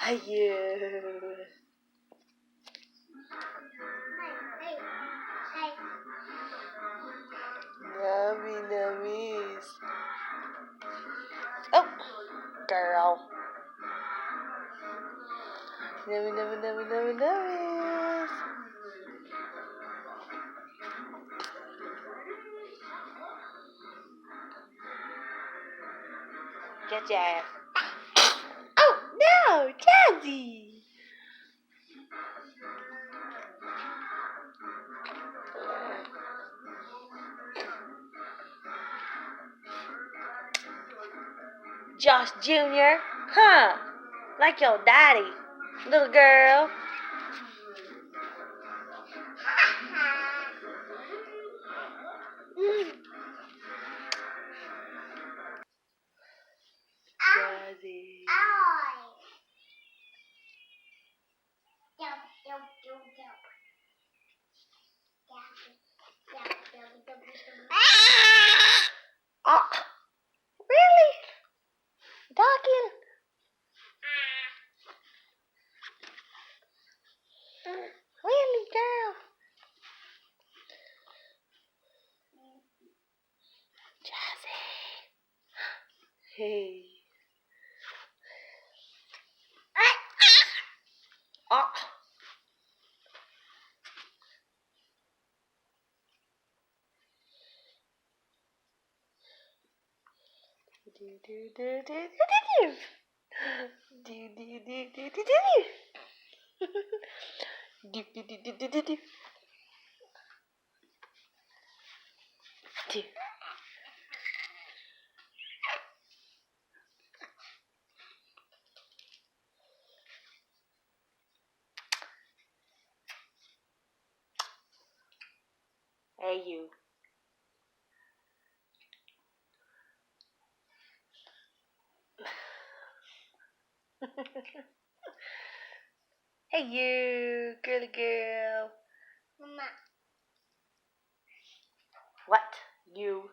You. Nummy nummies. Oh, girl. Nummies. Get your ass. Oh, no, Jazzy. Josh Jr., huh? Like your daddy, little girl. Jazzy. Oh, really? Talking? Really, girl? Jazzy. Hey. Oh. Hey, you. Hey, you, girly girl. Mama. What? You.